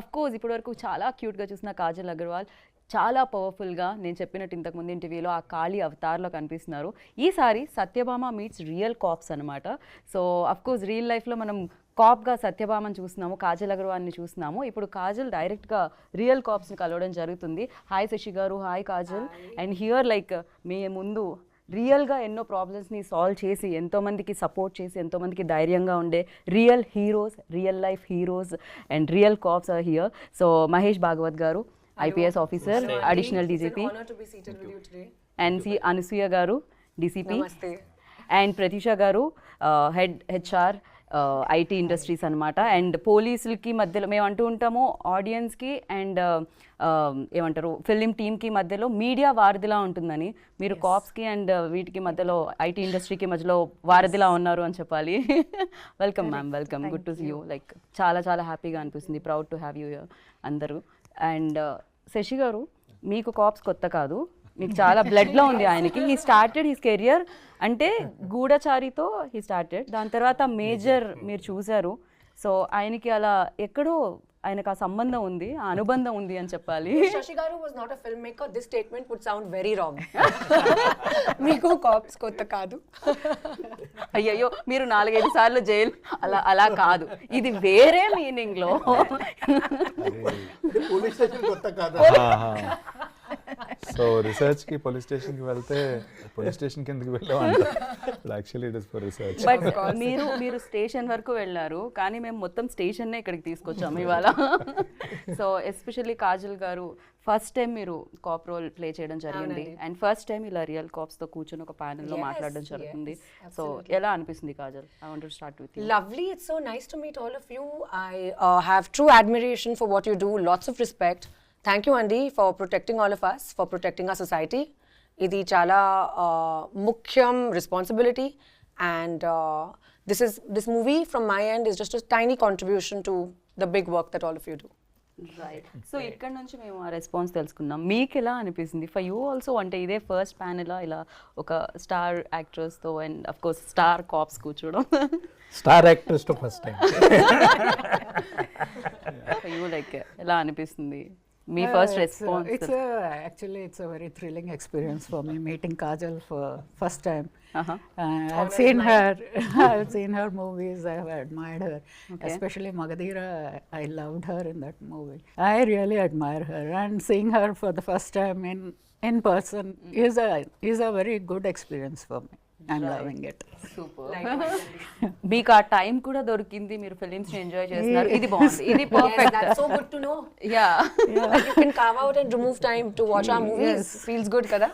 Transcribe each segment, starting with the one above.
Of course ఇప్పటివరకు చాలా క్యూట్గా చూసిన కాజల్ అగర్వాల్ చాలా పవర్ఫుల్గా నేను చెప్పినట్టు ఇంతకుముందు ఇంటర్వ్యూలో ఆ కాళీ అవతార్లో కనిపిస్తున్నారు. ఈసారి సత్యభామ మీట్స్ రియల్ కాప్స్ అనమాట. సో అఫ్ కోర్స్ రియల్ లైఫ్లో మనం కాప్గా సత్యభామని చూస్తున్నాము, కాజల్ అగర్వాల్ని చూస్తున్నాము. ఇప్పుడు కాజల్ డైరెక్ట్గా రియల్ కాప్స్ని కలవడం జరుగుతుంది. హాయ్ శశి గారు, hi Kajal. And here like మీ ముందు రియల్గా ఎన్నో ప్రాబ్లమ్స్ని సాల్వ్ చేసి ఎంతోమందికి సపోర్ట్ చేసి ఎంతోమందికి ధైర్యంగా ఉండే real heroes, real life heroes and real cops are here. So Mahesh Bhagwat garu, IPS officer, additional DGP, and C Anasuya garu DCP, and Pratheesha garu head HR IT industries అనమాట. అండ్ పోలీసులకి మధ్యలో మేము అంటూ ఉంటాము ఆడియన్స్కి అండ్ ఏమంటారు ఫిలిం టీమ్కి మధ్యలో మీడియా వారధిలా ఉంటుందని, మీరు కాప్స్కి అండ్ వీటికి మధ్యలో IT ఇండస్ట్రీకి మధ్యలో వారధిలా ఉన్నారు అని చెప్పాలి. Welcome ma'am, welcome, good to see you. Like చాలా చాలా హ్యాపీగా అనిపిస్తుంది, ప్రౌడ్ టు హ్యావ్ యూ అందరూ. అండ్ శశి గారు, మీకు కాప్స్ కొత్త కాదు, మీకు చాలా బ్లడ్లో ఉంది ఆయనకి. హీ స్టార్టెడ్ హిస్ కెరియర్ అంటే గూఢచారితో హీ స్టార్టెడ్, దాని తర్వాత మేజర్ మీరు చూశారు. సో ఆయనకి అలా ఎక్కడో ఆయనకు ఆ సంబంధం ఉంది, ఆ అనుబంధం ఉంది అని చెప్పాలి. Shashi Garu was not a filmmaker. This statement would sound very wrong. మీకు కాప్స్ కొత్త కాదు. అయ్యయ్యో, మీరు 4-5 సార్లు జైలు అలా కాదు, ఇది వేరే మీనింగ్ లో. సో రీసెర్చ్ కి పోలీస్ స్టేషన్ కి వెళ్తే పోలీస్ స్టేషన్ కి ఎందుకు వెళ్ళాం అంటే actually it is for research. But మీరు స్టేషన్ వరకు వెళ్ళారు, కానీ మేము మొత్తం స్టేషన్ నే ఇక్కడికి తీసుకొచ్చాము ఇవాళ. సో ఎస్పెషల్లీ కాజల్ గారు, ఫస్ట్ టైం మీరు కాప్ రోల్ ప్లే చేయడం జరిగింది అండ్ ఫస్ట్ టైం ఇలా రియల్ కాప్స్ తో కూర్చొని ఒక ప్యానెల్ లో మాట్లాడడం జరుగుతుంది. సో ఎలా అనిపిస్తుంది Kajal? I want to start with you. Lovely. It's so nice to meet all of you. I have true admiration for what you do. Lots of respect. Thank you, Andy, for protecting all of us, for protecting our society. Idi chala mukhyam responsibility, and this movie from my end is just a tiny contribution to the big work that all of you do. Right. So ఇక్కడ నుంచి మేము ఆ response తెలుసుకుందాం. మీకు ఎలా అనిపిస్తుంది? For you also అంటే ఇదే ఫస్ట్ ప్యానెల్ ఇలా ఒక స్టార్ యాక్ట్రెస్తో and of course star cops కూర్చోవడం. స్టార్ యాక్ట్రెస్ తో first time. For you like ఎలా అనిపిస్తుంది మీ first response? Actually it's a very thrilling experience for me meeting Kajal for first time. I've seen her movies. I have admired her, especially Magadhira. I loved her in that movie. I really admire her, and seeing her for the first time in person is a very good experience for me. I'm loving it. Super. మీకు ఆ time కూడా దొరికింది, మీరు films ని enjoy చేస్తున్నారు, ఇది బాగుంది, ఇది perfect. That's so good to know. Yeah. You can carve out and remove time to watch our movies. Feels good kada.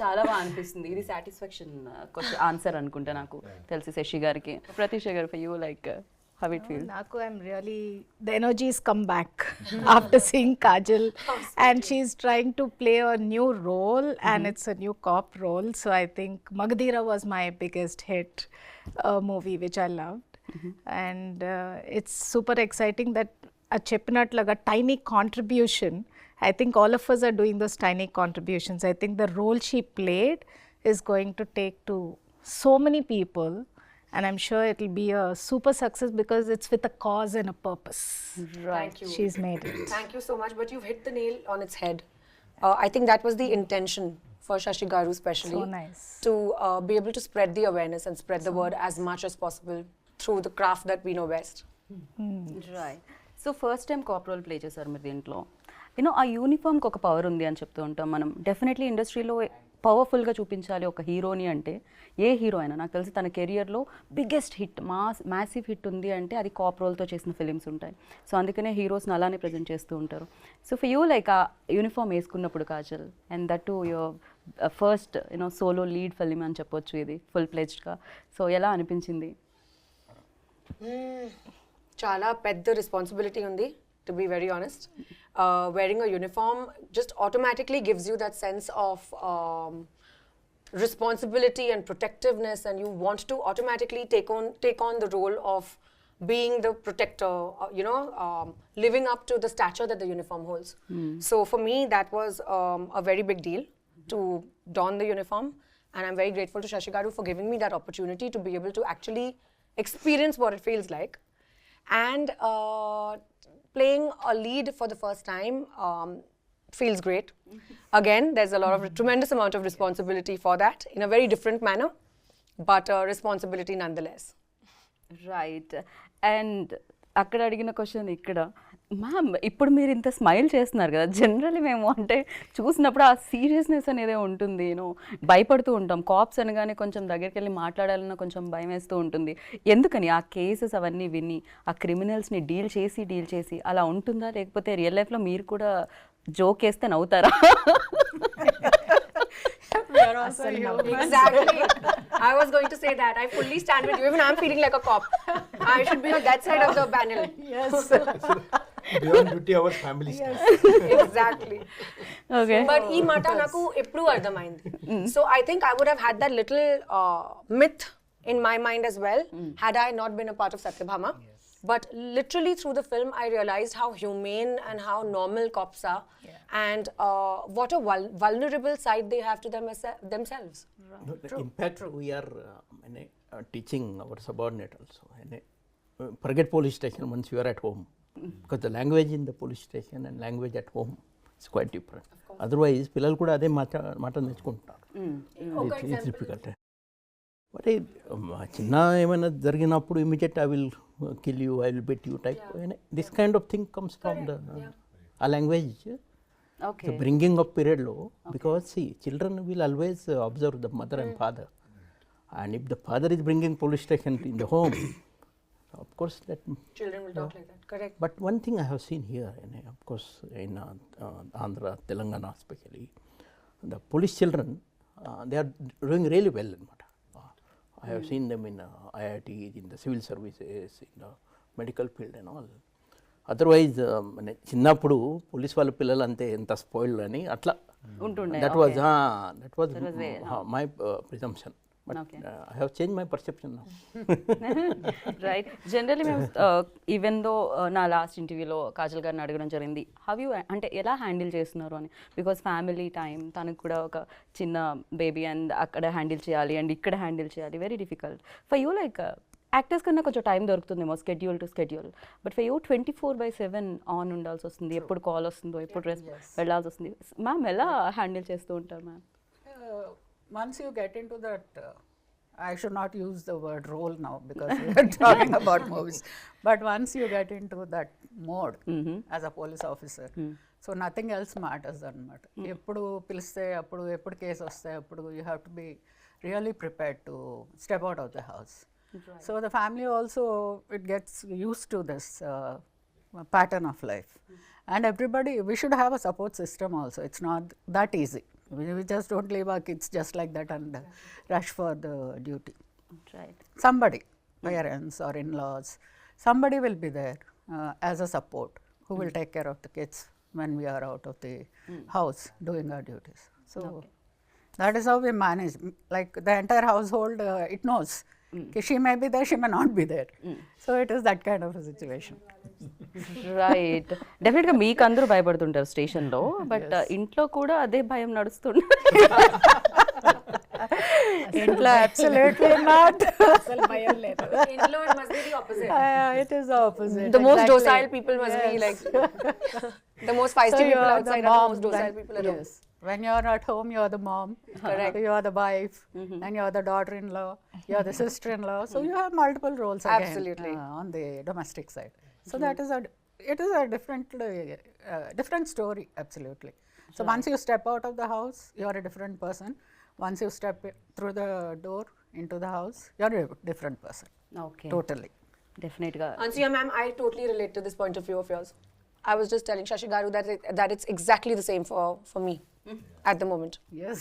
చాలా బాగా అనిపిస్తుంది. ఇది సాటిస్ఫాక్షన్ క్వశ్చన్ ఆన్సర్ అనుకుంటా నాకు తెలిసి శశి గారికి. ప్రతీష గారు, for you like how it feels? Naku, I'm really, the energy's come back after seeing Kajal, and she's trying to play a new role, and it's a new cop role. So I think Magadhira was my biggest hit movie, which I loved, and it's super exciting that a cheppinatlaga tiny contribution. I think all of us are doing those tiny contributions. I think the role she played is going to take to so many people. And I'm sure it'll be a super success because it's with a cause and a purpose. Right. Thank you. She's made it. Thank you so much. But you've hit the nail on its head. I think that was the intention for Shashi Garu especially. So nice. To be able to spread the awareness and spread the word as much as possible through the craft that we know best. Right. So first time cop role play చేశారు మీరు దీంట్లో. You know ఆ యూనిఫామ్కి ఒక power ఉంది అని చెప్తూ ఉంటాం మనం. డెఫినెట్లీ ఇండస్ట్రీలో పవర్ఫుల్గా చూపించాలి ఒక హీరోని అంటే, ఏ హీరో అయినా నాకు తెలిసి తన కెరియర్లో బిగ్గెస్ట్ హిట్ మ్యాసివ్ హిట్ ఉంది అంటే అది కాప్ రోల్తో చేసిన ఫిలిమ్స్ ఉంటాయి. సో అందుకనే హీరోస్ని అలానే ప్రజెంట్ చేస్తూ ఉంటారు. సో ఫర్ యూ లైక్ ఆ యూనిఫామ్ వేసుకున్నప్పుడు Kajal, and that to your first solo lead film అని చెప్పొచ్చు ఇది ఫుల్ ప్లెజ్డ్గా. సో ఎలా అనిపించింది? Chala pedda responsibility undi, to be very honest. Wearing a uniform just automatically gives you that sense of responsibility and protectiveness, and you want to automatically take on the role of being the protector, living up to the stature that the uniform holds. So for me, that was a very big deal to don the uniform, and I'm very grateful to Shashi Garu for giving me that opportunity to be able to actually experience what it feels like. And playing a lead for the first time feels great. Again, there's a lot of tremendous amount of responsibility for that in a very different manner, but responsibility nonetheless. Right. And అక్కడ అడిగిన question ఇక్కడ, ma'am ఇప్పుడు మీరు ఇంత smile చేస్తున్నారు కదా, generally మేము అంటే చూసినప్పుడు ఆ సీరియస్నెస్ అనేది ఉంటుంది, భయపడుతూ ఉంటాం. కాప్స్ అనగానే కొంచెం దగ్గరికి వెళ్ళి మాట్లాడాలన్నా కొంచెం భయం వేస్తూ ఉంటుంది. ఎందుకని ఆ కేసెస్ అవన్నీ విని ఆ క్రిమినల్స్ని డీల్ చేసి అలా ఉంటుందా, లేకపోతే రియల్ లైఫ్లో మీరు కూడా జోక్ వేస్తే నవ్వుతారా? We are also human. Exactly. I was going to say that. I fully stand with you. Even I'm feeling like a cop. I should be on that side of the panel. Yes. Beyond duty hours, family stuff. Exactly. Okay. But ee mata naku eppudu ardhamaindi. So I think I would have had that little myth in my mind as well had I not been a part of Satyabhama. But literally through the film, I realized how humane and how normal cops are, and what a vulnerable side they have to themselves. No, in fact, we are teaching our subordinate also. Forget police station once you are at home, because the language in the police station and language at home is quite different. Otherwise, పిల్లలు కూడా అదే మాట నేర్చుకుంటారు. It's difficult. But చిన్న ఏమైనా జరిగినప్పుడు immediate I will kill you, I will bet you type this kind of thing comes from the uh language bringing up పీరియడ్లో. Because see children will always observe the mother and father, and if the father is bringing police station in the home, of course that Children will talk like that. Correct. but one thing I have seen here, and of course in Andhra, Telangana especially, the police children, they are doing really well in Mata. I have seen them in IIT, in the civil services, in the medical field and all. Otherwise, చిన్నప్పుడు police వాళ్ళ పిల్లలు అంతే ఎంత spoiled అని అట్లా ఉంటుండే. that was my presumption, but I have changed my perception now. Right. Generally మేము even though నా లాస్ట్ ఇంటర్వ్యూలో కాజల్ గారిని అడగడం జరిగింది, హవ్ యూ అంటే ఎలా హ్యాండిల్ చేస్తున్నారు అని. బికాస్ ఫ్యామిలీ టైం, తనకు కూడా ఒక చిన్న బేబీ అండ్ అక్కడ హ్యాండిల్ చేయాలి అండ్ ఇక్కడ హ్యాండిల్ చేయాలి, very difficult for you. Like actors కన్నా కొంచెం టైం దొరుకుతుందేమో schedule to schedule, but for you 24/7 on ఉండాల్సి వస్తుంది, ఎప్పుడు కాల్ వస్తుందో ఎప్పుడు వెళ్ళాల్సి వస్తుంది. మ్యామ్ ఎలా హ్యాండిల్ చేస్తూ ఉంటారు ma'am? Once you get into that, I should not use the word role now because we are talking about movies. But once you get into that mode as a police officer, so nothing else matters anamata. Eppudu piliste appudu eppudu case vaste appudu you have to be really prepared to step out of the house. Right. So the family also, it gets used to this pattern of life. And everybody, we should have a support system also. It's not that easy. We just don't leave our kids just like that and rush for the duty. Right. Somebody, parents or in-laws, somebody will be there as a support who will take care of the kids when we are out of the house doing our duties. So that is how we manage. Like the entire household, it knows. She may be there, she may not be there. So it is that kind of a situation. Right. డెఫినెట్గా మీకు అందరూ భయపడుతుంటారు స్టేషన్లో, but ఇంట్లో కూడా అదే భయం నడుస్తుంది. ఇంట్లో absolutely not. అసలు భయం లేదు. Inlo, it must be the opposite. It is the opposite. The most exactly. docile people must be like the most feisty So you people are outside the are the mom, most docile then- people at home. yes. When you are at home, you are the mom. Correct. So you are the wife, and you are the daughter-in-law, you are the sister-in-law. So you have multiple roles again Absolutely. On the domestic side. So that is it is a different story. Absolutely. So once you step out of the house, you are a different person. Once you step through the door into the house, you are a different person. Okay. Totally. డెఫినెట్గా. Ansuya ma'am, I totally relate to this point of view of yours. I was just telling Shashi Garu that it's exactly the same for me at the moment. Yes.